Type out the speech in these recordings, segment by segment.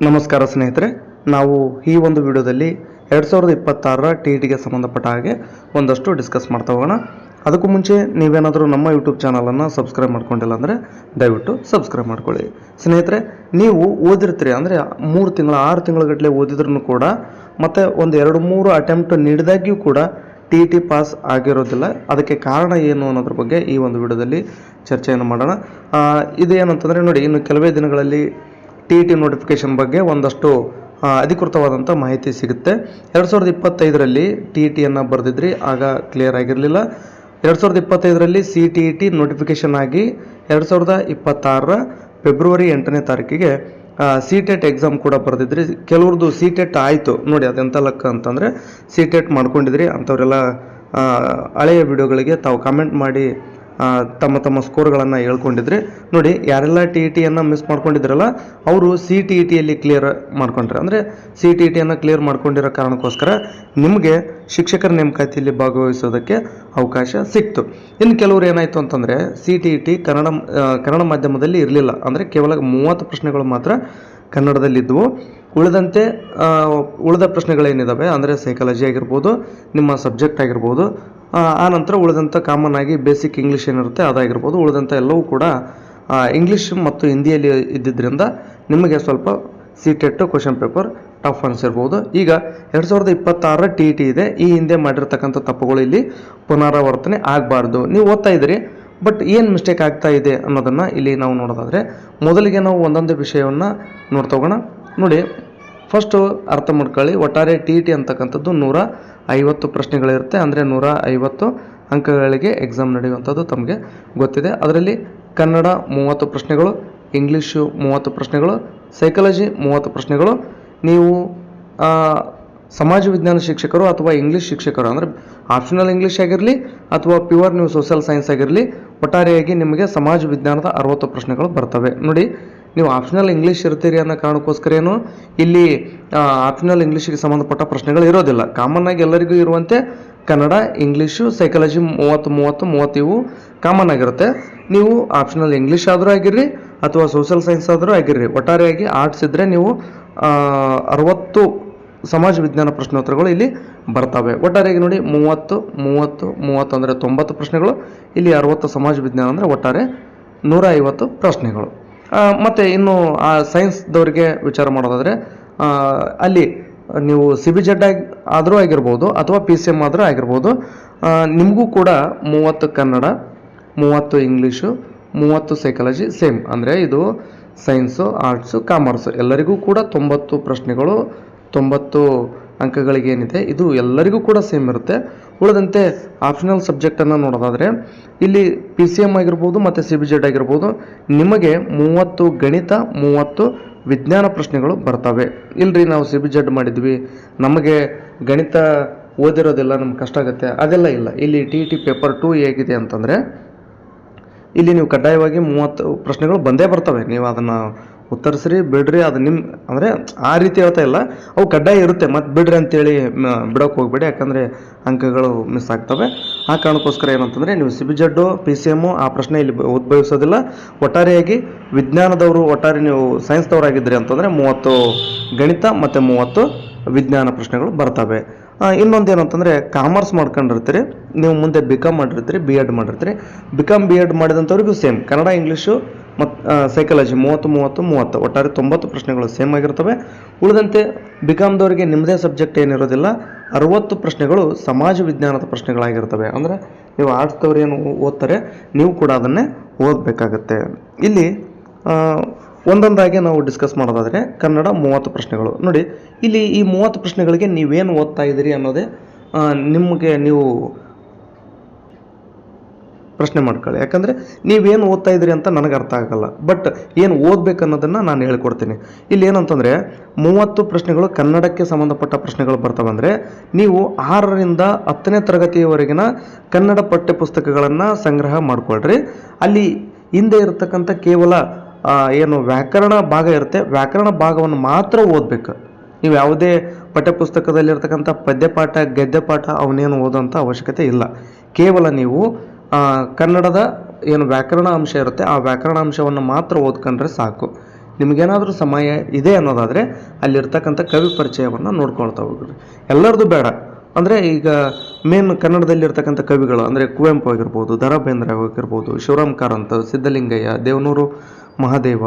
ನಮಸ್ಕಾರ ಸ್ನೇಹಿತರೆ, ನಾವು ಈ ಒಂದು ವಿಡಿಯೋದಲ್ಲಿ 2026 TETಗೆ ಸಂಬಂಧಪಟ್ಟ ಹಾಗೆ ಒಂದಷ್ಟು ಡಿಸ್ಕಸ್ ಮಾಡ್ತಾ ಹೋಗೋಣ. ಅದಕ್ಕೂ ಮುಂಚೆ ನೀವೇನಾದರೂ ನಮ್ಮ ಯೂಟ್ಯೂಬ್ ಚಾನಲನ್ನು ಸಬ್ಸ್ಕ್ರೈಬ್ ಮಾಡ್ಕೊಂಡಿಲ್ಲ ಅಂದರೆ ದಯವಿಟ್ಟು ಸಬ್ಸ್ಕ್ರೈಬ್ ಮಾಡ್ಕೊಳ್ಳಿ. ಸ್ನೇಹಿತರೆ, ನೀವು ಓದಿರ್ತೀರಿ ಅಂದರೆ 3 ತಿಂಗಳು 6 ತಿಂಗಳಗಟ್ಟಲೆ ಓದಿದ್ರೂ ಕೂಡ ಮತ್ತು ಒಂದು 2-3 ಅಟೆಂಪ್ಟ್ ನೀಡಿದಾಗ್ಯೂ ಕೂಡ TET ಪಾಸ್ ಆಗಿರೋದಿಲ್ಲ. ಅದಕ್ಕೆ ಕಾರಣ ಏನು ಅನ್ನೋದ್ರ ಬಗ್ಗೆ ಈ ಒಂದು ವಿಡಿಯೋದಲ್ಲಿ ಚರ್ಚೆಯನ್ನು ಮಾಡೋಣ. ಇದೇನಂತಂದರೆ ನೋಡಿ, ಇನ್ನು ಕೆಲವೇ ದಿನಗಳಲ್ಲಿ TET ನೋಟಿಫಿಕೇಷನ್ ಬಗ್ಗೆ ಒಂದಷ್ಟು ಅಧಿಕೃತವಾದಂಥ ಮಾಹಿತಿ ಸಿಗುತ್ತೆ. 2025ರಲ್ಲಿ TETಯನ್ನು ಬರೆದಿದ್ರಿ, ಆಗ ಕ್ಲಿಯರ್ ಆಗಿರಲಿಲ್ಲ. 2025ರಲ್ಲಿ CTET ನೋಟಿಫಿಕೇಷನ್ ಆಗಿ 2026 ಫೆಬ್ರವರಿ 8ನೇ ತಾರೀಕಿಗೆ CTET ಎಕ್ಸಾಮ್ ಕೂಡ ಬರೆದಿದ್ರಿ. ಕೆಲವ್ರದ್ದು CTET ಆಯಿತು ನೋಡಿ, ಅದೆಂಥ ಲೆಕ್ಕ ಅಂತಂದರೆ CTET ಮಾಡ್ಕೊಂಡಿದ್ರಿ ಅಂಥವರೆಲ್ಲ ಹಳೆಯ ವಿಡಿಯೋಗಳಿಗೆ ತಾವು ಕಮೆಂಟ್ ಮಾಡಿ ತಮ್ಮ ಸ್ಕೋರ್ಗಳನ್ನು ಹೇಳ್ಕೊಂಡಿದ್ರಿ. ನೋಡಿ, ಯಾರೆಲ್ಲ TETಯನ್ನು ಮಿಸ್ ಮಾಡ್ಕೊಂಡಿದ್ರಲ್ಲ ಅವರು CTETಯಲ್ಲಿ ಕ್ಲಿಯರ್ ಮಾಡ್ಕೊಂಡ್ರೆ, ಅಂದರೆ CTETಯನ್ನು ಕ್ಲಿಯರ್ ಮಾಡ್ಕೊಂಡಿರೋ ಕಾರಣಕ್ಕೋಸ್ಕರ ನಿಮಗೆ ಶಿಕ್ಷಕರ ನೇಮಕಾತಿಯಲ್ಲಿ ಭಾಗವಹಿಸೋದಕ್ಕೆ ಅವಕಾಶ ಸಿಕ್ತು. ಇನ್ನು ಕೆಲವರು ಏನಾಯಿತು ಅಂತಂದರೆ CTET ಕನ್ನಡ ಮಾಧ್ಯಮದಲ್ಲಿ ಇರಲಿಲ್ಲ, ಅಂದರೆ ಕೇವಲ 30 ಪ್ರಶ್ನೆಗಳು ಮಾತ್ರ ಕನ್ನಡದಲ್ಲಿದ್ದವು. ಉಳಿದ ಪ್ರಶ್ನೆಗಳೇನಿದ್ದಾವೆ ಅಂದರೆ ಸೈಕಾಲಜಿ ಆಗಿರ್ಬೋದು, ನಿಮ್ಮ ಸಬ್ಜೆಕ್ಟ್ ಆಗಿರ್ಬೋದು, ಆನಂತರ ಉಳಿದಂಥ ಕಾಮನ್ ಆಗಿ ಬೇಸಿಕ್ ಇಂಗ್ಲೀಷ್ ಏನಿರುತ್ತೆ ಅದಾಗಿರ್ಬೋದು, ಉಳಿದಂಥ ಎಲ್ಲವೂ ಕೂಡ ಇಂಗ್ಲೀಷ್ ಮತ್ತು ಹಿಂದಿಯಲ್ಲಿ ಇದ್ದಿದ್ದರಿಂದ ನಿಮಗೆ ಸ್ವಲ್ಪ CTET ಕ್ವಶನ್ ಪೇಪರ್ ಟಫ್ ಅನಿಸಿರ್ಬೋದು. ಈಗ 2026 TET ಇದೆ. ಈ ಹಿಂದೆ ಮಾಡಿರ್ತಕ್ಕಂಥ ತಪ್ಪುಗಳು ಇಲ್ಲಿ ಪುನರಾವರ್ತನೆ ಆಗಬಾರ್ದು. ನೀವು ಓದ್ತಾ ಇದ್ದೀರಿ, ಬಟ್ ಏನು ಮಿಸ್ಟೇಕ್ ಆಗ್ತಾ ಇದೆ ಅನ್ನೋದನ್ನು ಇಲ್ಲಿ ನಾವು ನೋಡೋದಾದರೆ, ಮೊದಲಿಗೆ ನಾವು ಒಂದೊಂದೇ ವಿಷಯವನ್ನು ನೋಡ್ತಾ ಹೋಗೋಣ. ನೋಡಿ, ಫಸ್ಟು ಅರ್ಥ ಮಾಡ್ಕೊಳ್ಳಿ. ಒಟ್ಟಾರೆ TET ಅಂತಕ್ಕಂಥದ್ದು 150 ಪ್ರಶ್ನೆಗಳಿರುತ್ತೆ, ಅಂದರೆ 150 ಅಂಕಗಳಿಗೆ ಎಕ್ಸಾಮ್ ನಡೆಯುವಂಥದ್ದು ತಮಗೆ ಗೊತ್ತಿದೆ. ಅದರಲ್ಲಿ ಕನ್ನಡ 30 ಪ್ರಶ್ನೆಗಳು, ಇಂಗ್ಲೀಷು 30 ಪ್ರಶ್ನೆಗಳು, ಸೈಕಾಲಜಿ 30 ಪ್ರಶ್ನೆಗಳು. ನೀವು ಸಮಾಜ ವಿಜ್ಞಾನ ಶಿಕ್ಷಕರು ಅಥವಾ ಇಂಗ್ಲೀಷ್ ಶಿಕ್ಷಕರು, ಅಂದರೆ ಆಪ್ಷನಲ್ ಇಂಗ್ಲೀಷ್ ಆಗಿರಲಿ ಅಥವಾ ಪ್ಯೂರ್ ನೀವು ಸೋಷಿಯಲ್ ಸೈನ್ಸ್ ಆಗಿರಲಿ, ಒಟ್ಟಾರೆಯಾಗಿ ನಿಮಗೆ ಸಮಾಜ ವಿಜ್ಞಾನದ 60 ಪ್ರಶ್ನೆಗಳು ಬರ್ತವೆ. ನೋಡಿ, ನೀವು ಆಪ್ಷನಲ್ ಇಂಗ್ಲೀಷ್ ಇರ್ತೀರಿ ಅನ್ನೋ ಕಾರಣಕ್ಕೋಸ್ಕರ ಏನು ಇಲ್ಲಿ ಆಪ್ಷನಲ್ ಇಂಗ್ಲೀಷಿಗೆ ಸಂಬಂಧಪಟ್ಟ ಪ್ರಶ್ನೆಗಳು ಇರೋದಿಲ್ಲ. ಕಾಮನ್ ಆಗಿ ಎಲ್ಲರಿಗೂ ಇರುವಂತೆ ಕನ್ನಡ, ಇಂಗ್ಲೀಷು, ಸೈಕಾಲಜಿ 30 ಇವು ಕಾಮನ್ ಆಗಿರುತ್ತೆ. ನೀವು ಆಪ್ಷನಲ್ ಇಂಗ್ಲೀಷ್ ಆದರೂ ಆಗಿರ್ರಿ ಅಥವಾ ಸೋಷಿಯಲ್ ಸೈನ್ಸ್ ಆದರೂ ಆಗಿರ್ರಿ, ಒಟ್ಟಾರೆಯಾಗಿ ಆರ್ಟ್ಸ್ ಇದ್ದರೆ ನೀವು 60 ಸಮಾಜ ವಿಜ್ಞಾನ ಪ್ರಶ್ನೋತ್ತರಗಳು ಇಲ್ಲಿ ಬರ್ತವೆ. ಒಟ್ಟಾರೆಯಾಗಿ ನೋಡಿ, 30 ಅಂದರೆ 90 ಪ್ರಶ್ನೆಗಳು, ಇಲ್ಲಿ 60 ಸಮಾಜ ವಿಜ್ಞಾನ ಅಂದರೆ ಒಟ್ಟಾರೆ 150 ಪ್ರಶ್ನೆಗಳು. ಮತ್ತು ಇನ್ನು ಆ ಸೈನ್ಸ್ದವರಿಗೆ ವಿಚಾರ ಮಾಡೋದಾದರೆ ಅಲ್ಲಿ ನೀವು CBZ ಆದರೂ ಆಗಿರ್ಬೋದು ಅಥವಾ PCM ಆದರೂ ಆಗಿರ್ಬೋದು, ನಿಮಗೂ ಕೂಡ 30 ಕನ್ನಡ, 30 ಇಂಗ್ಲೀಷು, 30 ಸೈಕಾಲಜಿ ಸೇಮ್. ಅಂದರೆ ಇದು ಸೈನ್ಸು, ಆರ್ಟ್ಸು, ಕಾಮರ್ಸು ಎಲ್ಲರಿಗೂ ಕೂಡ 90 ಪ್ರಶ್ನೆಗಳು, 90 ಅಂಕಗಳಿಗೆ ಏನಿದೆ ಇದು ಎಲ್ಲರಿಗೂ ಕೂಡ ಸೇಮ್ ಇರುತ್ತೆ. ಉಳಿದಂತೆ ಆಪ್ಷನಲ್ ಸಬ್ಜೆಕ್ಟನ್ನು ನೋಡೋದಾದರೆ ಇಲ್ಲಿ PCM ಆಗಿರ್ಬೋದು ಮತ್ತು CBZ ಆಗಿರ್ಬೋದು, ನಿಮಗೆ 30 ಗಣಿತ, 30 ವಿಜ್ಞಾನ ಪ್ರಶ್ನೆಗಳು ಬರ್ತವೆ. ಇಲ್ಲರಿ, ನಾವು CBZ ಮಾಡಿದ್ವಿ, ನಮಗೆ ಗಣಿತ ಓದಿರೋದಿಲ್ಲ, ನಮ್ಗೆ ಕಷ್ಟ ಆಗುತ್ತೆ, ಅದೆಲ್ಲ ಇಲ್ಲ. ಇಲ್ಲಿ TET ಪೇಪರ್ 2 ಹೇಗಿದೆ ಅಂತಂದರೆ ಇಲ್ಲಿ ನೀವು ಕಡ್ಡಾಯವಾಗಿ 30 ಪ್ರಶ್ನೆಗಳು ಬಂದೇ ಬರ್ತವೆ. ನೀವು ಅದನ್ನು ಉತ್ತರಿಸ್ರಿ ಬಿಡ್ರಿ, ಅದು ನಿಮ್ಮ ಅಂದರೆ ಆ ರೀತಿ ಹೇಳ್ತಾ ಇಲ್ಲ, ಅವು ಕಡ್ಡಾಯ ಇರುತ್ತೆ. ಮತ್ತು ಬಿಡ್ರಿ ಅಂತೇಳಿ ಬಿಡೋಕೆ ಹೋಗ್ಬೇಡಿ, ಯಾಕಂದರೆ ಅಂಕಗಳು ಮಿಸ್ ಆಗ್ತವೆ. ಆ ಕಾರಣಕ್ಕೋಸ್ಕರ ಏನಂತಂದರೆ ನೀವು CBZ, PCM ಆ ಪ್ರಶ್ನೆ ಇಲ್ಲಿ ಉದ್ಭವಿಸೋದಿಲ್ಲ. ಒಟ್ಟಾರೆಯಾಗಿ ವಿಜ್ಞಾನದವರು, ಒಟ್ಟಾರೆ ನೀವು ಸೈನ್ಸ್ದವರಾಗಿದ್ರಿ ಅಂತಂದರೆ 30 ಗಣಿತ ಮತ್ತು 30 ವಿಜ್ಞಾನ ಪ್ರಶ್ನೆಗಳು ಬರ್ತವೆ. ಇನ್ನೊಂದು ಏನಂತಂದರೆ ಕಾಮರ್ಸ್ ಮಾಡ್ಕೊಂಡಿರ್ತೀರಿ, ನೀವು ಮುಂದೆ BCom ಮಾಡಿರ್ತೀರಿ, B.Ed ಮಾಡಿರ್ತೀರಿ. BCom B.Ed ಮಾಡಿದಂಥವ್ರಿಗೂ ಸೇಮ್ ಕನ್ನಡ, ಇಂಗ್ಲೀಷು ಮತ್ತು ಸೈಕಾಲಜಿ 30 ಒಟ್ಟಾರೆ 90 ಪ್ರಶ್ನೆಗಳು ಸೇಮ್ ಆಗಿರ್ತವೆ. ಉಳಿದಂತೆ BComದವರಿಗೆ ನಿಮ್ಮದೇ ಸಬ್ಜೆಕ್ಟ್ ಏನಿರೋದಿಲ್ಲ, 60 ಪ್ರಶ್ನೆಗಳು ಸಮಾಜ ವಿಜ್ಞಾನದ ಪ್ರಶ್ನೆಗಳಾಗಿರ್ತವೆ. ಅಂದರೆ ನೀವು ಆರ್ಟ್ಸ್ದವ್ರು ಏನು ಓದ್ತಾರೆ ನೀವು ಕೂಡ ಅದನ್ನೇ ಓದಬೇಕಾಗತ್ತೆ. ಇಲ್ಲಿ ಒಂದೊಂದಾಗಿ ನಾವು ಡಿಸ್ಕಸ್ ಮಾಡೋದಾದರೆ ಕನ್ನಡ 30 ಪ್ರಶ್ನೆಗಳು. ನೋಡಿ, ಇಲ್ಲಿ ಈ 30 ಪ್ರಶ್ನೆಗಳಿಗೆ ನೀವೇನು ಓದ್ತಾ ಇದ್ದೀರಿ ಅನ್ನೋದೇ ನಿಮಗೆ ನೀವು ಪ್ರಶ್ನೆ ಮಾಡ್ಕೊಳ್ಳಿ. ಯಾಕಂದರೆ ನೀವೇನು ಓದ್ತಾ ಇದ್ದೀರಿ ಅಂತ ನನಗೆ ಅರ್ಥ ಆಗಲ್ಲ, ಬಟ್ ಏನು ಓದಬೇಕು ಅನ್ನೋದನ್ನು ನಾನು ಹೇಳ್ಕೊಡ್ತೀನಿ. ಇಲ್ಲಿ ಏನಂತಂದರೆ 30 ಪ್ರಶ್ನೆಗಳು ಕನ್ನಡಕ್ಕೆ ಸಂಬಂಧಪಟ್ಟ ಪ್ರಶ್ನೆಗಳು ಬರ್ತವೆ. ಅಂದರೆ ನೀವು 6ರಿಂದ 10ನೇ ತರಗತಿಯವರೆಗಿನ ಕನ್ನಡ ಪಠ್ಯ ಪುಸ್ತಕಗಳನ್ನು ಸಂಗ್ರಹ ಮಾಡಿಕೊಳ್ಳ್ರಿ. ಅಲ್ಲಿ ಹಿಂದೆ ಇರತಕ್ಕಂಥ ಕೇವಲ ಏನು ವ್ಯಾಕರಣ ಭಾಗ ಇರುತ್ತೆ, ವ್ಯಾಕರಣ ಭಾಗವನ್ನು ಮಾತ್ರ ಓದಬೇಕು. ನೀವು ಯಾವುದೇ ಪಠ್ಯಪುಸ್ತಕದಲ್ಲಿರ್ತಕ್ಕಂಥ ಪದ್ಯಪಾಠ, ಗದ್ಯಪಾಠ ಅವನ್ನೇನು ಓದೋಂಥ ಅವಶ್ಯಕತೆ ಇಲ್ಲ. ಕೇವಲ ನೀವು ಕನ್ನಡದ ಏನು ವ್ಯಾಕರಣ ಅಂಶ ಇರುತ್ತೆ ಆ ವ್ಯಾಕರಣ ಅಂಶವನ್ನು ಮಾತ್ರ ಓದ್ಕೊಂಡ್ರೆ ಸಾಕು. ನಿಮಗೇನಾದರೂ ಸಮಯ ಇದೆ ಅನ್ನೋದಾದರೆ ಅಲ್ಲಿರ್ತಕ್ಕಂಥ ಕವಿ ಪರಿಚಯವನ್ನು ನೋಡ್ಕೊಳ್ತಾ ಹೋಗ್ರಿ. ಎಲ್ಲರದು ಬೇಡ, ಅಂದರೆ ಈಗ ಮೇನ್ ಕನ್ನಡದಲ್ಲಿರ್ತಕ್ಕಂಥ ಕವಿಗಳು ಅಂದರೆ ಕುವೆಂಪು ಆಗಿರ್ಬೋದು, ದ ರಾ ಬೇಂದ್ರೆ ಆಗಿರ್ಬೋದು, ಶಿವರಾಮ್ ಕಾರಂತ್, ಸಿದ್ಧಲಿಂಗಯ್ಯ, ದೇವನೂರು ಮಹಾದೇವ,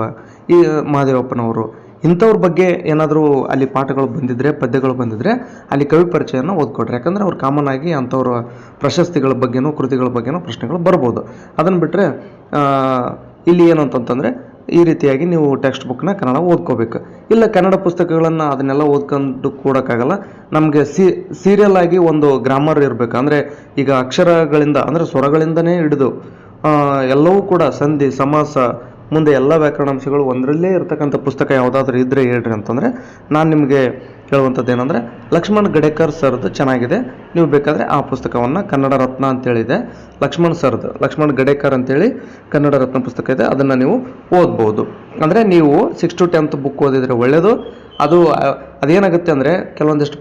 ಈ ಮಹಾದೇವಪ್ಪನವರು, ಇಂಥವ್ರ ಬಗ್ಗೆ ಏನಾದರೂ ಅಲ್ಲಿ ಪಾಠಗಳು ಬಂದಿದ್ದರೆ, ಪದ್ಯಗಳು ಬಂದಿದ್ದರೆ ಅಲ್ಲಿ ಕವಿ ಪರಿಚಯನ ಓದ್ಕೊಡ್ರಿ. ಯಾಕಂದರೆ ಅವ್ರು ಕಾಮನ್ ಆಗಿ ಅಂಥವ್ರ ಪ್ರಶಸ್ತಿಗಳ ಬಗ್ಗೆನೂ ಕೃತಿಗಳ ಬಗ್ಗೆನೂ ಪ್ರಶ್ನೆಗಳು ಬರ್ಬೋದು. ಅದನ್ನು ಬಿಟ್ಟರೆ ಇಲ್ಲಿ ಏನು ಅಂತಂತಂದರೆ ಈ ರೀತಿಯಾಗಿ ನೀವು ಟೆಕ್ಸ್ಟ್ ಬುಕ್ನ ಕನ್ನಡ ಓದ್ಕೋಬೇಕು. ಇಲ್ಲ ಕನ್ನಡ ಪುಸ್ತಕಗಳನ್ನು ಅದನ್ನೆಲ್ಲ ಓದ್ಕೊಂಡು ಕೂಡೋಕ್ಕಾಗಲ್ಲ. ನಮಗೆ ಸೀರಿಯಲ್ ಆಗಿ ಒಂದು ಗ್ರಾಮರ್ ಇರಬೇಕು. ಅಂದರೆ ಈಗ ಅಕ್ಷರಗಳಿಂದ ಅಂದರೆ ಸ್ವರಗಳಿಂದನೇ ಹಿಡಿದು ಎಲ್ಲವೂ ಕೂಡ ಸಂಧಿ ಸಮಾಸ ಮುಂದೆ ಎಲ್ಲ ವ್ಯಾಕರಣಾಂಶಗಳು ಒಂದರಲ್ಲೇ ಇರತಕ್ಕಂಥ ಪುಸ್ತಕ ಯಾವುದಾದ್ರೂ ಇದ್ದರೆ ಹೇಳ್ರಿ ಅಂತಂದರೆ ನಾನು ನಿಮಗೆ ಹೇಳುವಂಥದ್ದು ಏನಂದರೆ ಲಕ್ಷ್ಮಣ್ ಗಡೇಕರ್ ಸರ್ದು ಚೆನ್ನಾಗಿದೆ. ನೀವು ಬೇಕಾದರೆ ಆ ಪುಸ್ತಕವನ್ನು ಕನ್ನಡ ರತ್ನ ಅಂತೇಳಿದೆ, ಲಕ್ಷ್ಮಣ್ ಗಡೇಕರ್ ಅಂತೇಳಿ ಕನ್ನಡ ರತ್ನ ಪುಸ್ತಕ ಇದೆ, ಅದನ್ನು ನೀವು ಓದ್ಬೋದು. ಅಂದರೆ ನೀವು 6 to 10th ಬುಕ್ ಓದಿದರೆ ಒಳ್ಳೆಯದು. ಅದೇನಾಗುತ್ತೆ ಅಂದರೆ ಕೆಲವೊಂದಿಷ್ಟು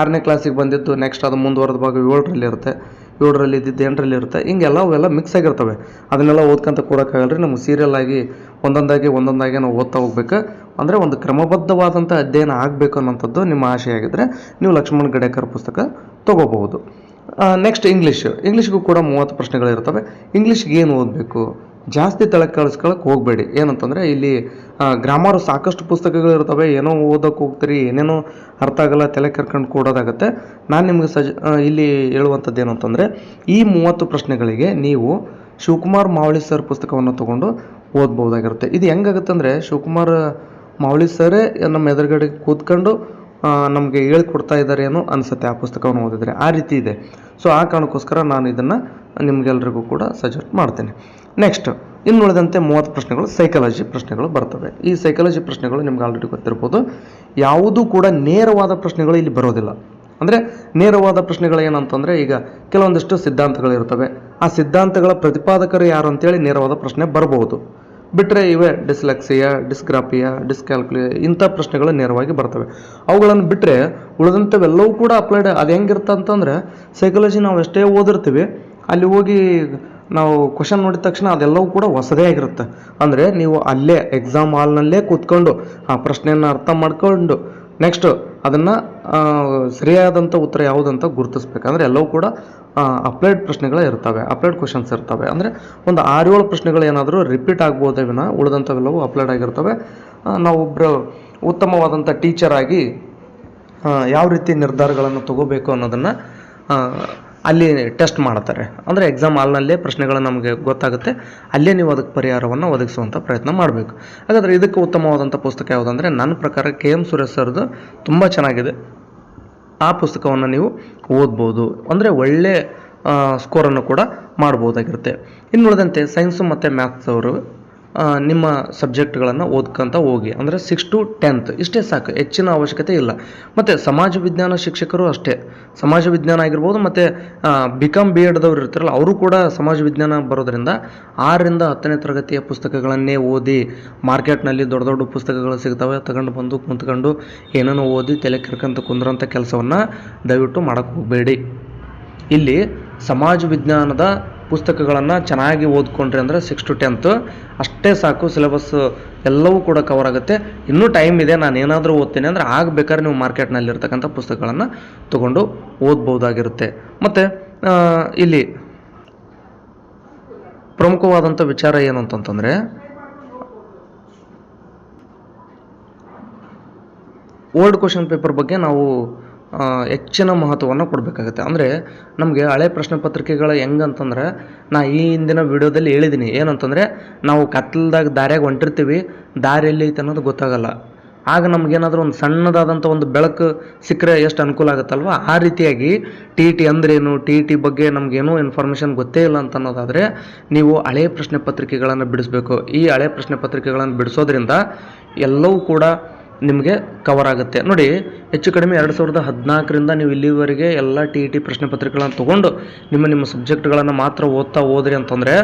6ನೇ ಕ್ಲಾಸಿಗೆ ಬಂದಿದ್ದು ನೆಕ್ಸ್ಟ್ ಅದು ಮುಂದುವರೆದ ಭಾಗ 7ರಲ್ಲಿ ಇರುತ್ತೆ, 7ರಲ್ಲಿ ಇದ್ದಿದ್ದು 8ರಲ್ಲಿ ಇರುತ್ತೆ. ಹಿಂಗೆಲ್ಲ ಅವೆಲ್ಲ ಮಿಕ್ಸ್ ಆಗಿರ್ತವೆ. ಅದನ್ನೆಲ್ಲ ಓದ್ಕೊಂತ ಕೂಡೋಕ್ಕಾಗಲ್ರಿ. ನಮ್ಗೆ ಸೀರಿಯಲ್ ಆಗಿ ಒಂದೊಂದಾಗಿ ನಾವು ಓದ್ತಾ ಹೋಗ್ಬೇಕು. ಅಂದರೆ ಒಂದು ಕ್ರಮಬದ್ಧವಾದಂಥ ಅಧ್ಯಯನ ಆಗಬೇಕು ಅನ್ನೋಂಥದ್ದು ನಿಮ್ಮ ಆಶೆ ಆಗಿದ್ದರೆ ನೀವು ಲಕ್ಷ್ಮಣ್ ಗಡೇಕರ್ ಪುಸ್ತಕ ತೊಗೋಬಹುದು. ನೆಕ್ಸ್ಟ್ ಇಂಗ್ಲೀಷ್ಗೂ ಕೂಡ 30 ಪ್ರಶ್ನೆಗಳಿರ್ತವೆ. ಇಂಗ್ಲೀಷ್ಗೆ ಏನು ಓದಬೇಕು? ಜಾಸ್ತಿ ತಲೆ ಕಳಿಸ್ಕೊಳಕ್ಕೆ ಹೋಗಬೇಡಿ. ಏನಂತಂದರೆ ಇಲ್ಲಿ ಗ್ರಾಮರು ಸಾಕಷ್ಟು ಪುಸ್ತಕಗಳಿರ್ತವೆ. ಏನೋ ಓದೋಕೆ ಹೋಗ್ತೀರಿ, ಏನೇನೋ ಅರ್ಥ ಆಗಲ್ಲ, ತಲೆ ಕರ್ಕೊಂಡು ಕೂಡೋದಾಗುತ್ತೆ. ನಾನು ನಿಮಗೆ ಇಲ್ಲಿ ಹೇಳುವಂಥದ್ದು ಏನು ಅಂತಂದರೆ ಈ 30 ಪ್ರಶ್ನೆಗಳಿಗೆ ನೀವು ಶಿವಕುಮಾರ್ ಮಾವಳಿ ಸರ್ ಪುಸ್ತಕವನ್ನು ತೊಗೊಂಡು ಓದ್ಬೋದಾಗಿರುತ್ತೆ. ಇದು ಹೆಂಗಾಗುತ್ತೆ ಅಂದರೆ ಶಿವಕುಮಾರ್ ಮಾವಳಿ ಸರೇ ನಮ್ಮ ಎದುರುಗಡೆ ಕೂತ್ಕೊಂಡು ನಮಗೆ ಹೇಳ್ಕೊಡ್ತಾ ಇದ್ದಾರೆ ಏನೋ ಅನಿಸುತ್ತೆ ಆ ಪುಸ್ತಕವನ್ನು ಓದಿದರೆ. ಆ ರೀತಿ ಇದೆ. ಸೊ ಆ ಕಾರಣಕ್ಕೋಸ್ಕರ ನಾನು ಇದನ್ನು ನಿಮಗೆಲ್ರಿಗೂ ಕೂಡ ಸಜೆಸ್ಟ್ ಮಾಡ್ತೇನೆ. ನೆಕ್ಸ್ಟ್ ಇನ್ನುಳಿದಂತೆ 30 ಪ್ರಶ್ನೆಗಳು ಸೈಕಾಲಜಿ ಪ್ರಶ್ನೆಗಳು ಬರ್ತವೆ. ಈ ಸೈಕಾಲಜಿ ಪ್ರಶ್ನೆಗಳು ನಿಮ್ಗೆ ಆಲ್ರೆಡಿ ಗೊತ್ತಿರ್ಬೋದು. ಯಾವುದೂ ಕೂಡ ನೇರವಾದ ಪ್ರಶ್ನೆಗಳು ಇಲ್ಲಿ ಬರೋದಿಲ್ಲ. ಅಂದರೆ ನೇರವಾದ ಪ್ರಶ್ನೆಗಳು ಏನಂತಂದರೆ ಈಗ ಕೆಲವೊಂದಿಷ್ಟು ಸಿದ್ಧಾಂತಗಳಿರ್ತವೆ. ಆ ಸಿದ್ಧಾಂತಗಳ ಪ್ರತಿಪಾದಕರು ಯಾರು ಅಂತೇಳಿ ನೇರವಾದ ಪ್ರಶ್ನೆ ಬರಬಹುದು. ಬಿಟ್ಟರೆ ಇವೇ ಡಿಸ್ಲೆಕ್ಸಿಯಾ, ಡಿಸ್ಗ್ರಾಫಿಯಾ, ಡಿಸ್ಕ್ಯಾಲ್ಕುಲಿಯಾ ಇಂಥ ಪ್ರಶ್ನೆಗಳು ನೇರವಾಗಿ ಬರ್ತವೆ. ಅವುಗಳನ್ನು ಬಿಟ್ಟರೆ ಉಳಿದಂಥವೆಲ್ಲವೂ ಕೂಡ ಅಪ್ಲೈಡ್. ಅದು ಹೆಂಗಿರುತ್ತೆ ಅಂತಂದರೆ ಸೈಕಾಲಜಿ ನಾವು ಎಷ್ಟೇ ಓದಿರ್ತೀವಿ, ಅಲ್ಲಿ ಹೋಗಿ ನಾವು ಕ್ವಶನ್ ನೋಡಿದ ತಕ್ಷಣ ಅದೆಲ್ಲವೂ ಕೂಡ ಹೊಸದೇ ಆಗಿರುತ್ತೆ. ಅಂದರೆ ನೀವು ಅಲ್ಲೇ ಎಕ್ಸಾಮ್ ಹಾಲ್ನಲ್ಲೇ ಕೂತ್ಕೊಂಡು ಆ ಪ್ರಶ್ನೆಯನ್ನು ಅರ್ಥ ಮಾಡ್ಕೊಂಡು ನೆಕ್ಸ್ಟು ಅದನ್ನು ಸರಿಯಾದಂಥ ಉತ್ತರ ಯಾವುದಂತ ಗುರುತಿಸ್ಬೇಕಂದ್ರೆ ಎಲ್ಲವೂ ಕೂಡ ಅಪ್ಲೈಡ್ ಪ್ರಶ್ನೆಗಳೇ ಇರ್ತವೆ, ಅಪ್ಲೈಡ್ ಕ್ವಶನ್ಸ್ ಇರ್ತವೆ. ಅಂದರೆ ಒಂದು 6-7 ಪ್ರಶ್ನೆಗಳು ಏನಾದರೂ ರಿಪೀಟ್ ಆಗ್ಬೋದೇ ವಿನ ಉಳಿದಂಥವೆಲ್ಲವೂ ಅಪ್ಲೈಡ್ ಆಗಿರ್ತವೆ. ನಾವೊಬ್ಬರು ಉತ್ತಮವಾದಂಥ ಟೀಚರ್ ಆಗಿ ಯಾವ ರೀತಿ ನಿರ್ಧಾರಗಳನ್ನು ತಗೋಬೇಕು ಅನ್ನೋದನ್ನು ಅಲ್ಲಿ ಟೆಸ್ಟ್ ಮಾಡ್ತಾರೆ. ಅಂದರೆ ಎಕ್ಸಾಮ್ ಹಾಲ್ನಲ್ಲೇ ಪ್ರಶ್ನೆಗಳು ನಮಗೆ ಗೊತ್ತಾಗುತ್ತೆ, ಅಲ್ಲೇ ನೀವು ಅದಕ್ಕೆ ಪರಿಹಾರವನ್ನು ಒದಗಿಸುವಂಥ ಪ್ರಯತ್ನ ಮಾಡಬೇಕು. ಹಾಗಾದರೆ ಇದಕ್ಕೆ ಉತ್ತಮವಾದಂಥ ಪುಸ್ತಕ ಯಾವುದಂದರೆ ನನ್ನ ಪ್ರಕಾರ KM ಸುರೇಶ್ ಸರ್ದು ತುಂಬ ಚೆನ್ನಾಗಿದೆ. ಆ ಪುಸ್ತಕವನ್ನು ನೀವು ಓದ್ಬೋದು. ಅಂದರೆ ಒಳ್ಳೆ ಸ್ಕೋರನ್ನು ಕೂಡ ಮಾಡ್ಬೋದಾಗಿರುತ್ತೆ. ಇನ್ನುಳಿದಂತೆ ಸೈನ್ಸು ಮತ್ತು ಮ್ಯಾಥ್ಸ್ ಅವರು ನಿಮ್ಮ ಸಬ್ಜೆಕ್ಟ್ಗಳನ್ನು ಓದ್ಕೊಂತ ಹೋಗಿ. ಅಂದರೆ 6 to 10th ಇಷ್ಟೇ ಸಾಕು, ಹೆಚ್ಚಿನ ಅವಶ್ಯಕತೆ ಇಲ್ಲ. ಮತ್ತು ಸಮಾಜ ವಿಜ್ಞಾನ ಶಿಕ್ಷಕರು ಅಷ್ಟೇ, ಸಮಾಜ ವಿಜ್ಞಾನ ಆಗಿರ್ಬೋದು. ಮತ್ತು BCom B.Edದವ್ರು ಇರ್ತಾರಲ್ಲ ಅವರು ಕೂಡ ಸಮಾಜ ವಿಜ್ಞಾನ ಬರೋದ್ರಿಂದ 6ರಿಂದ 10ನೇ ತರಗತಿಯ ಪುಸ್ತಕಗಳನ್ನೇ ಓದಿ. ಮಾರ್ಕೆಟ್ನಲ್ಲಿ ದೊಡ್ಡ ದೊಡ್ಡ ಪುಸ್ತಕಗಳು ಸಿಗ್ತವೆ, ತಗೊಂಡು ಬಂದು ಕುಂತ್ಕೊಂಡು ಏನೇನೋ ಓದಿ ತಲೆ ಕೆರ್ಕಂತ ಕುಂದ್ರಂಥ ಕೆಲಸವನ್ನು ದಯವಿಟ್ಟು ಮಾಡೋಕ್ಕೆ ಹೋಗಬೇಡಿ. ಇಲ್ಲಿ ಸಮಾಜ ವಿಜ್ಞಾನದ ಪುಸ್ತಕಗಳನ್ನು ಚೆನ್ನಾಗಿ ಓದ್ಕೊಂಡ್ರಿ ಅಂದರೆ 6 to 10th ಅಷ್ಟೇ ಸಾಕು. ಸಿಲೆಬಸ್ ಎಲ್ಲವೂ ಕೂಡ ಕವರ್ ಆಗುತ್ತೆ. ಇನ್ನೂ ಟೈಮ್ ಇದೆ, ನಾನು ಏನಾದರೂ ಓದ್ತೀನಿ ಅಂದರೆ ಆಗಬೇಕಾದ್ರೆ ನೀವು ಮಾರ್ಕೆಟ್ನಲ್ಲಿರ್ತಕ್ಕಂಥ ಪುಸ್ತಕಗಳನ್ನು ತೊಗೊಂಡು ಓದ್ಬೋದಾಗಿರುತ್ತೆ. ಮತ್ತು ಇಲ್ಲಿ ಪ್ರಮುಖವಾದಂಥ ವಿಚಾರ ಏನು ಅಂತಂತಂದರೆ ಓಲ್ಡ್ ಕ್ವಶನ್ ಪೇಪರ್ ಬಗ್ಗೆ ನಾವು ಹೆಚ್ಚಿನ ಮಹತ್ವವನ್ನು ಕೊಡಬೇಕಾಗುತ್ತೆ. ಅಂದರೆ ನಮಗೆ ಹಳೆ ಪ್ರಶ್ನೆ ಪತ್ರಿಕೆಗಳು ಹೆಂಗಂತಂದ್ರೆ ಈ ಹಿಂದಿನ ವಿಡಿಯೋದಲ್ಲಿ ಹೇಳಿದ್ದೀನಿ ಏನಂತಂದರೆ ನಾವು ಕತ್ಲದಾಗ ದಾರ್ಯಾಗ ಹೊಂಟಿರ್ತೀವಿ, ದಾರಿಯಲ್ಲಿ ಐತೆ ಅನ್ನೋದು ಗೊತ್ತಾಗಲ್ಲ. ಆಗ ನಮಗೇನಾದರೂ ಒಂದು ಸಣ್ಣದಾದಂಥ ಒಂದು ಬೆಳಕು ಸಿಕ್ಕರೆ ಎಷ್ಟು ಅನುಕೂಲ ಆಗುತ್ತಲ್ವ. ಆ ರೀತಿಯಾಗಿ TET ಅಂದ್ರೇನು, TET ಬಗ್ಗೆ ನಮಗೇನೂ ಇನ್ಫಾರ್ಮೇಷನ್ ಗೊತ್ತೇ ಇಲ್ಲ ಅಂತ ಅನ್ನೋದಾದರೆ ನೀವು ಹಳೆ ಪ್ರಶ್ನೆ ಪತ್ರಿಕೆಗಳನ್ನು ಬಿಡಿಸ್ಬೇಕು. ಈ ಹಳೆ ಪ್ರಶ್ನೆ ಪತ್ರಿಕೆಗಳನ್ನು ಬಿಡಿಸೋದ್ರಿಂದ ಎಲ್ಲವೂ ಕೂಡ ನಿಮಗೆ ಕವರ್ ಆಗುತ್ತೆ. ನೋಡಿ, ಹೆಚ್ಚು ಕಡಿಮೆ 2014ರಿಂದ ನೀವು ಇಲ್ಲಿವರೆಗೆ ಎಲ್ಲ TET ಪ್ರಶ್ನೆ ಪತ್ರಿಕೆಗಳನ್ನು ತೊಗೊಂಡು ನಿಮ್ಮ ಸಬ್ಜೆಕ್ಟ್ಗಳನ್ನು ಮಾತ್ರ ಓದ್ತಾ ಹೋದ್ರಿ ಅಂತಂದರೆ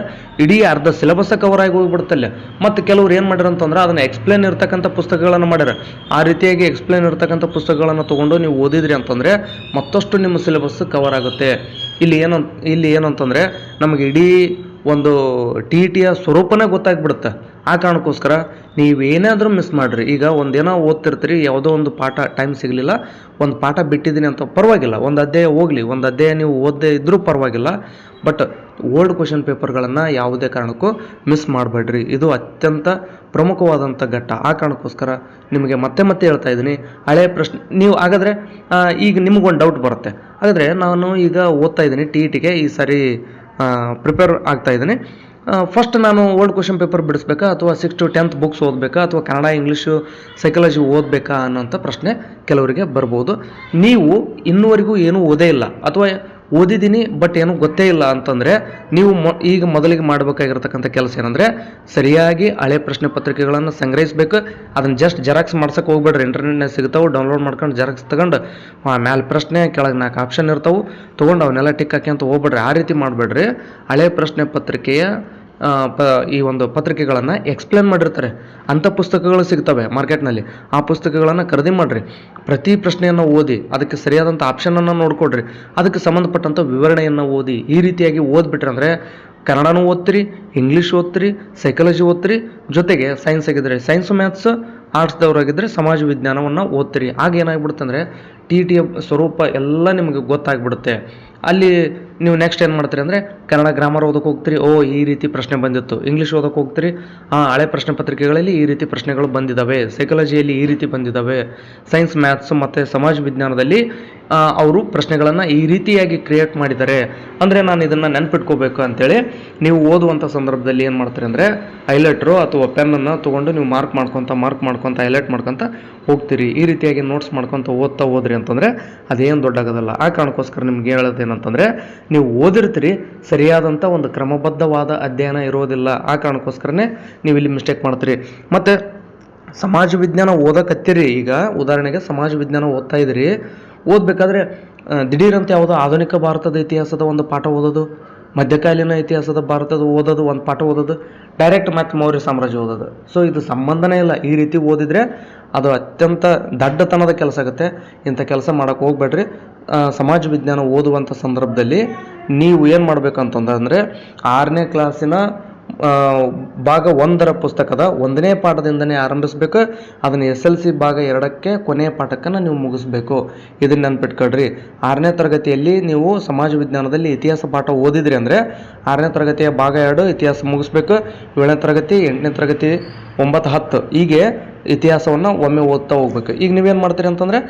ಇಡೀ ಅರ್ಧ ಸಿಲೆಬಸ್ಸೇ ಕವರ್ ಆಗಿ ಹೋಗಿಬಿಡುತ್ತಲ್ಲ. ಮತ್ತು ಕೆಲವ್ರು ಏನು ಮಾಡ್ಯಾರ ಅಂತಂದ್ರೆ ಅದನ್ನು ಎಕ್ಸ್ಪ್ಲೇನ್ ಇರ್ತಕ್ಕಂಥ ಪುಸ್ತಕಗಳನ್ನು ಮಾಡ್ಯಾರ. ಆ ರೀತಿಯಾಗಿ ಎಕ್ಸ್ಪ್ಲೇನ್ ಇರ್ತಕ್ಕಂಥ ಪುಸ್ತಕಗಳನ್ನು ತೊಗೊಂಡು ನೀವು ಓದಿದ್ರಿ ಅಂತಂದರೆ ಮತ್ತಷ್ಟು ನಿಮ್ಮ ಸಿಲೆಬಸ್ ಕವರ್ ಆಗುತ್ತೆ. ಇಲ್ಲಿ ಏನಂತಂದರೆ ನಮಗೆ ಇಡೀ ಒಂದು TETಯ ಸ್ವರೂಪನೇ ಗೊತ್ತಾಗ್ಬಿಡುತ್ತೆ. ಆ ಕಾರಣಕ್ಕೋಸ್ಕರ ನೀವೇನಾದರೂ ಮಿಸ್ ಮಾಡಿರಿ, ಈಗ ಒಂದೇನೋ ಓದ್ತಿರ್ತೀರಿ, ಯಾವುದೋ ಒಂದು ಪಾಠ ಟೈಮ್ ಸಿಗಲಿಲ್ಲ, ಒಂದು ಪಾಠ ಬಿಟ್ಟಿದ್ದೀನಿ ಅಂತ ಪರವಾಗಿಲ್ಲ, ಒಂದು ಅಧ್ಯಾಯ ಹೋಗಲಿ, ಒಂದು ಅಧ್ಯಾಯ ನೀವು ಓದದೇ ಇದ್ದರೂ ಪರವಾಗಿಲ್ಲ, ಬಟ್ ಓಲ್ಡ್ ಕ್ವಶನ್ ಪೇಪರ್ಗಳನ್ನು ಯಾವುದೇ ಕಾರಣಕ್ಕೂ ಮಿಸ್ ಮಾಡಬೇಡ್ರಿ. ಇದು ಅತ್ಯಂತ ಪ್ರಮುಖವಾದಂಥ ಘಟ್ಟ. ಆ ಕಾರಣಕ್ಕೋಸ್ಕರ ನಿಮಗೆ ಮತ್ತೆ ಮತ್ತೆ ಹೇಳ್ತಾ ಇದ್ದೀನಿ, ಹಳೆಯ ಪ್ರಶ್ನೆ ನೀವು ಹಾಗಾದರೆ ಈಗ ನಿಮಗೊಂದು ಡೌಟ್ ಬರುತ್ತೆ, ಹಾಗಾದರೆ ನಾನು ಈಗ ಓದ್ತಾ ಇದ್ದೀನಿ TETಗೆ, ಈ ಸಾರಿ ಪ್ರಿಪೇರ್ ಆಗ್ತಾ ಇದ್ದೀನಿ, ಫಸ್ಟ್ ನಾನು ಓಲ್ಡ್ ಕ್ವಶನ್ ಪೇಪರ್ ಬಿಡಿಸ್ಬೇಕಾ ಅಥವಾ 6 to 10th ಬುಕ್ಸ್ ಓದಬೇಕಾ ಅಥವಾ ಕನ್ನಡ ಇಂಗ್ಲೀಷು ಸೈಕಾಲಜಿ ಓದಬೇಕಾ ಅನ್ನೋಂಥ ಪ್ರಶ್ನೆ ಕೆಲವರಿಗೆ ಬರ್ಬೋದು. ನೀವು ಇನ್ನೂವರೆಗೂ ಏನೂ ಓದೇ ಇಲ್ಲ ಅಥವಾ ಓದಿದ್ದೀನಿ ಬಟ್ ಏನೂ ಗೊತ್ತೇ ಇಲ್ಲ ಅಂತಂದರೆ ನೀವು ಈಗ ಮೊದಲಿಗೆ ಮಾಡಬೇಕಾಗಿರ್ತಕ್ಕಂಥ ಕೆಲಸ ಏನಂದರೆ ಸರಿಯಾಗಿ ಹಳೆ ಪ್ರಶ್ನೆ ಪತ್ರಿಕೆಗಳನ್ನು ಸಂಗ್ರಹಿಸಬೇಕು. ಅದನ್ನು ಜಸ್ಟ್ ಜೆರಾಕ್ಸ್ ಮಾಡ್ಸೋಕೆ ಹೋಗ್ಬೇಡ್ರಿ, ಇಂಟರ್ನೆಟ್ನಾಗ ಸಿಗ್ತಾವೆ, ಡೌನ್ಲೋಡ್ ಮಾಡ್ಕೊಂಡು ಜೆರಾಕ್ಸ್ ತಗೊಂಡು ಮ್ಯಾಲೆ ಪ್ರಶ್ನೆ ಕೆಳಗೆ 4 ಆಪ್ಷನ್ ಇರ್ತಾವೆ, ತೊಗೊಂಡು ಅವನ್ನೆಲ್ಲ ಟಿಕ್ ಹಾಕಿ ಅಂತ ಹೋಗ್ಬೇಡ್ರಿ. ಆ ರೀತಿ ಮಾಡಬೇಡ್ರಿ. ಹಳೆ ಪ್ರಶ್ನೆ ಪತ್ರಿಕೆಯ ಈ ಒಂದು ಪತ್ರಿಕೆಗಳನ್ನು ಎಕ್ಸ್ಪ್ಲೇನ್ ಮಾಡಿರ್ತಾರೆ, ಅಂಥ ಪುಸ್ತಕಗಳು ಸಿಗ್ತವೆ ಮಾರ್ಕೆಟ್ನಲ್ಲಿ. ಆ ಪುಸ್ತಕಗಳನ್ನು ಖರೀದಿ ಮಾಡಿರಿ. ಪ್ರತಿ ಪ್ರಶ್ನೆಯನ್ನು ಓದಿ, ಅದಕ್ಕೆ ಸರಿಯಾದಂಥ ಆಪ್ಷನನ್ನು ನೋಡ್ಕೊಡ್ರಿ, ಅದಕ್ಕೆ ಸಂಬಂಧಪಟ್ಟಂಥ ವಿವರಣೆಯನ್ನು ಓದಿ. ಈ ರೀತಿಯಾಗಿ ಓದ್ಬಿಟ್ರೆ ಅಂದರೆ ಕನ್ನಡನೂ ಓದ್ತೀರಿ, ಇಂಗ್ಲೀಷ್ ಓದ್ತೀರಿ, ಸೈಕಾಲಜಿ ಓದ್ತೀರಿ, ಜೊತೆಗೆ ಸೈನ್ಸ್ ಆಗಿದ್ದರೆ ಸೈನ್ಸು, ಮ್ಯಾಥ್ಸ್, ಆರ್ಟ್ಸ್ದವರಾಗಿದ್ದರೆ ಸಮಾಜ ವಿಜ್ಞಾನವನ್ನು ಓದ್ತೀರಿ. ಆಗ ಏನಾಗ್ಬಿಡುತ್ತೆ ಅಂದರೆ TETಯ ಸ್ವರೂಪ ಎಲ್ಲ ನಿಮಗೆ ಗೊತ್ತಾಗ್ಬಿಡುತ್ತೆ. ಅಲ್ಲಿ ನೀವು ನೆಕ್ಸ್ಟ್ ಏನು ಮಾಡ್ತೀರಿ ಅಂದರೆ ಕನ್ನಡ ಗ್ರಾಮರ್ ಓದೋಕೆ ಹೋಗ್ತೀರಿ, ಈ ರೀತಿ ಪ್ರಶ್ನೆ ಬಂದಿತ್ತು. ಇಂಗ್ಲೀಷ್ ಓದೋಕೆ ಹೋಗ್ತೀರಿ, ಹಳೆ ಪ್ರಶ್ನೆ ಪತ್ರಿಕೆಗಳಲ್ಲಿ ಈ ರೀತಿ ಪ್ರಶ್ನೆಗಳು ಬಂದಿದ್ದಾವೆ, ಸೈಕಾಲಜಿಯಲ್ಲಿ ಈ ರೀತಿ ಬಂದಿದ್ದಾವೆ, ಸೈನ್ಸ್, ಮ್ಯಾಥ್ಸ್ ಮತ್ತು ಸಮಾಜ ವಿಜ್ಞಾನದಲ್ಲಿ ಅವರು ಪ್ರಶ್ನೆಗಳನ್ನು ಈ ರೀತಿಯಾಗಿ ಕ್ರಿಯೇಟ್ ಮಾಡಿದ್ದಾರೆ. ಅಂದರೆ ನಾನು ಇದನ್ನು ನೆನ್ಪಿಟ್ಕೋಬೇಕು ಅಂತೇಳಿ ನೀವು ಓದುವಂಥ ಸಂದರ್ಭದಲ್ಲಿ ಏನು ಮಾಡ್ತೀರಿ ಅಂದರೆ ಹೈಲೈಟ್ರು ಅಥವಾ ಪೆನ್ನನ್ನು ತೊಗೊಂಡು ನೀವು ಮಾರ್ಕ್ ಮಾಡ್ಕೊತ ಹೈಲೈಟ್ ಮಾಡ್ಕೊತ ಹೋಗ್ತೀರಿ. ಈ ರೀತಿಯಾಗಿ ನೋಟ್ಸ್ ಮಾಡ್ಕೊತ ಓದ್ತಾ ಹೋದ್ರಿ ಅಂತಂದರೆ ಅದೇನು ದೊಡ್ಡಾಗೋದಲ್ಲ. ಆ ಕಾರಣಕ್ಕೋಸ್ಕರ ನಿಮ್ಗೆ ಹೇಳೋದೇನಂತಂದರೆ ನೀವು ಓದಿರ್ತೀರಿ, ಸರಿಯಾದಂಥ ಒಂದು ಕ್ರಮಬದ್ಧವಾದ ಅಧ್ಯಯನ ಇರೋದಿಲ್ಲ. ಆ ಕಾರಣಕ್ಕೋಸ್ಕರನೇ ನೀವು ಇಲ್ಲಿ ಮಿಸ್ಟೇಕ್ ಮಾಡ್ತೀರಿ. ಮತ್ತು ಸಮಾಜ ವಿಜ್ಞಾನ ಓದಕತ್ತೀರಿ, ಈಗ ಉದಾಹರಣೆಗೆ ಸಮಾಜ ವಿಜ್ಞಾನ ಓದ್ತಾ ಇದ್ದೀರಿ, ಓದಬೇಕಾದ್ರೆ ದಿಢೀರಂತ ಯಾವುದೋ ಆಧುನಿಕ ಭಾರತದ ಇತಿಹಾಸದ ಒಂದು ಪಾಠ ಓದೋದು, ಮಧ್ಯಕಾಲೀನ ಇತಿಹಾಸದ ಭಾರತದ ಓದೋದು, ಒಂದು ಪಾಠ ಓದೋದು, ಡೈರೆಕ್ಟ್ ಮತ್ತೆ ಮೌರ್ಯ ಸಾಮ್ರಾಜ್ಯ ಓದೋದು. ಸೊ ಇದು ಸಂಬಂಧನೇ ಇಲ್ಲ. ಈ ರೀತಿ ಓದಿದರೆ ಅದು ಅತ್ಯಂತ ದಡ್ಡತನದ ಕೆಲಸ ಆಗುತ್ತೆ. ಇಂಥ ಕೆಲಸ ಮಾಡೋಕ್ಕೆ ಹೋಗ್ಬೇಡ್ರಿ. ಸಮಾಜ ವಿಜ್ಞಾನ ಓದುವಂಥ ಸಂದರ್ಭದಲ್ಲಿ ನೀವು ಏನು ಮಾಡಬೇಕಂತಂದರೆ 6ನೇ ಕ್ಲಾಸಿನ ಭಾಗ 1ರ ಪುಸ್ತಕದ 1ನೇ ಪಾಠದಿಂದನೇ ಆರಂಭಿಸಬೇಕು. ಅದನ್ನು SLC ಭಾಗ 2ಕ್ಕೆ ಕೊನೆಯ ಪಾಠಕ್ಕನ್ನು ನೀವು ಮುಗಿಸ್ಬೇಕು. ಇದನ್ನು ನೆನ್ಪಿಟ್ಕೊಳ್ರಿ. 6ನೇ ತರಗತಿಯಲ್ಲಿ ನೀವು ಸಮಾಜ ವಿಜ್ಞಾನದಲ್ಲಿ ಇತಿಹಾಸ ಪಾಠ ಓದಿದ್ರಿ ಅಂದರೆ 6ನೇ ತರಗತಿಯ ಭಾಗ 2 ಇತಿಹಾಸ ಮುಗಿಸ್ಬೇಕು. 7ನೇ ತರಗತಿ, 8ನೇ ತರಗತಿ, 9, 10 ಹೀಗೆ ಇತಿಹಾಸವನ್ನು ಒಮ್ಮೆ ಓದ್ತಾ ಹೋಗ್ಬೇಕು. ಈಗ ನೀವೇನು ಮಾಡ್ತೀರಿ ಅಂತಂದರೆ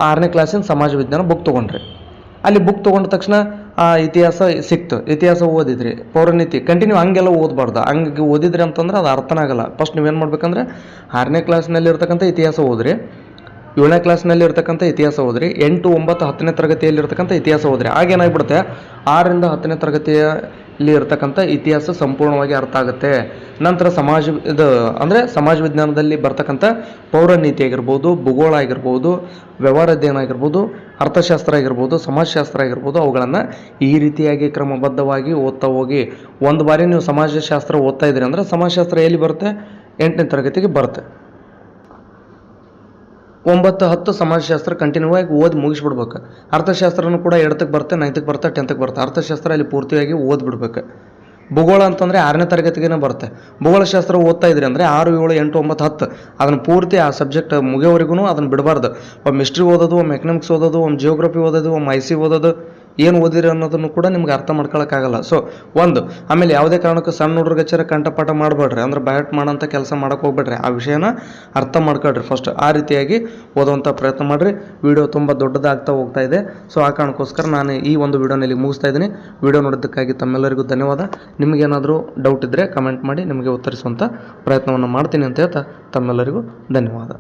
6ನೇ ಕ್ಲಾಸಿನ ಸಮಾಜ ವಿಜ್ಞಾನ ಬುಕ್ ತೊಗೊಂಡ್ರಿ, ಅಲ್ಲಿ ಬುಕ್ ತೊಗೊಂಡ ತಕ್ಷಣ ಇತಿಹಾಸ ಸಿಕ್ತು, ಇತಿಹಾಸ ಓದಿದ್ರಿ, ಪೌರನೀತಿ ಕಂಟಿನ್ಯೂ ಹಂಗೆಲ್ಲ ಓದಬಾರ್ದು. ಹಂಗೆ ಓದಿದ್ರಿ ಅಂತಂದ್ರೆ ಅದು ಅರ್ಥನೇ ಆಗಲ್ಲ. ಫಸ್ಟ್ ನೀವೇನು ಮಾಡ್ಬೇಕಂದ್ರೆ 6ನೇ ಕ್ಲಾಸ್ನಲ್ಲಿ ಇರ್ತಕ್ಕಂಥ ಇತಿಹಾಸ ಓದ್ರಿ, 7ನೇ ಕ್ಲಾಸ್ನಲ್ಲಿ ಇರ್ತಕ್ಕಂಥ ಇತಿಹಾಸ ಓದ್ರಿ, 8, 9, 10ನೇ ತರಗತಿಯಲ್ಲಿ ಇರ್ತಕ್ಕಂಥ ಇತಿಹಾಸ ಓದ್ರಿ. ಆಗೇನಾಗ್ಬಿಡುತ್ತೆ 6ರಿಂದ 10ನೇ ತರಗತಿಯಲ್ಲಿ ಇರ್ತಕ್ಕಂಥ ಇತಿಹಾಸ ಸಂಪೂರ್ಣವಾಗಿ ಅರ್ಥ ಆಗುತ್ತೆ. ನಂತರ ಸಮಾಜ ವಿಜ್ಞಾನದಲ್ಲಿ ಬರ್ತಕ್ಕಂಥ ಪೌರನೀತಿ ಆಗಿರ್ಬೋದು, ಭೂಗೋಳ ಆಗಿರ್ಬೋದು, ವ್ಯವಹಾರ ಅಧ್ಯಯನ ಆಗಿರ್ಬೋದು, ಅರ್ಥಶಾಸ್ತ್ರ ಆಗಿರ್ಬೋದು, ಸಮಾಜಶಾಸ್ತ್ರ ಆಗಿರ್ಬೋದು, ಅವುಗಳನ್ನು ಈ ರೀತಿಯಾಗಿ ಕ್ರಮಬದ್ಧವಾಗಿ ಓದ್ತಾ ಹೋಗಿ. ಒಂದು ಬಾರಿ ನೀವು ಸಮಾಜಶಾಸ್ತ್ರ ಓದ್ತಾ ಇದ್ದೀರಿ ಅಂದರೆ ಸಮಾಜಶಾಸ್ತ್ರ ಎಲ್ಲಿ ಬರುತ್ತೆ? 8ನೇ ತರಗತಿಗೆ ಬರುತ್ತೆ. 9, 10 ಸಮಾಜಶಾಸ್ತ್ರ ಕಂಟಿನ್ಯೂ ಆಗಿ ಓದಿ ಮುಗಿಸ್ಬಿಡ್ಬೇಕು. ಅರ್ಥಶಾಸ್ತ್ರನೂ ಕೂಡ 8ಕ್ಕೆ ಬರುತ್ತೆ, 9ಕ್ಕೆ ಬರುತ್ತೆ, 10ಕ್ಕೆ ಬರುತ್ತೆ. ಅರ್ಥಶಾಸ್ತ್ರ ಅಲ್ಲಿ ಪೂರ್ತಿಯಾಗಿ ಓದ್ಬಿಡ್ಬೇಕು. ಭೂಗೋಳ ಅಂತಂದರೆ 6ನೇ ತರಗತಿಗೆ ಬರುತ್ತೆ. ಭೂಗೋಳಶಾಸ್ತ್ರ ಓದ್ತಾ ಇದ್ರಿ ಅಂದರೆ 6, 7, 8, 9, 10 ಅದನ್ನು ಪೂರ್ತಿ ಆ ಸಬ್ಜೆಕ್ಟ್ ಮುಗಿಯೋವರೆಗೂ ಅದನ್ನು ಬಿಡಬಾರ್ದು. ಒಮ್ಮೆ ಹಿಸ್ಟ್ರಿ ಓದೋದು, ಒಮ್ಮೆ ಎಕನಾಮಿಕ್ಸ್ ಓದೋದು, ಒಮ್ಮೆ ಜಿಯೋಗ್ರಫಿ ಓದೋದು, ಒಮ್ಮೆ IC ಓದೋದು, ಏನು ಓದಿರಿ ಅನ್ನೋದನ್ನು ಕೂಡ ನಿಮ್ಗೆ ಅರ್ಥ ಮಾಡ್ಕೊಳಕ್ಕಾಗಲ್ಲ. ಸೊ ಆಮೇಲೆ ಯಾವುದೇ ಕಾರಣಕ್ಕೂ ಸಣ್ಣ ಹುಡುಗರ ಕಂಠಪಾಠ ಮಾಡಬೇಡ್ರಿ, ಅಂದ್ರೆ ಬಯಟ್ ಮಾಡೋಂಥ ಕೆಲಸ ಮಾಡೋಕೆ ಹೋಗ್ಬೇಡ್ರಿ. ಆ ವಿಷಯನ ಅರ್ಥ ಮಾಡ್ಕೊಳ್ರಿ ಫಸ್ಟ್. ಆ ರೀತಿಯಾಗಿ ಓದೋವಂಥ ಪ್ರಯತ್ನ ಮಾಡಿರಿ. ವಿಡಿಯೋ ತುಂಬ ದೊಡ್ಡದಾಗ್ತಾ ಹೋಗ್ತಾ ಇದೆ. ಸೊ ಆ ಕಾರಣಕ್ಕೋಸ್ಕರ ನಾನು ಈ ಒಂದು ವಿಡಿಯೋನಲ್ಲಿ ಮುಗಿಸ್ತಾ ಇದ್ದೀನಿ. ವಿಡಿಯೋ ನೋಡೋದಕ್ಕಾಗಿ ತಮ್ಮೆಲ್ಲರಿಗೂ ಧನ್ಯವಾದ. ನಿಮಗೇನಾದರೂ ಡೌಟ್ ಇದ್ದರೆ ಕಮೆಂಟ್ ಮಾಡಿ, ನಿಮಗೆ ಉತ್ತರಿಸುವಂಥ ಪ್ರಯತ್ನವನ್ನು ಮಾಡ್ತೀನಿ ಅಂತ ಹೇಳ್ತಾ ತಮ್ಮೆಲ್ಲರಿಗೂ ಧನ್ಯವಾದ.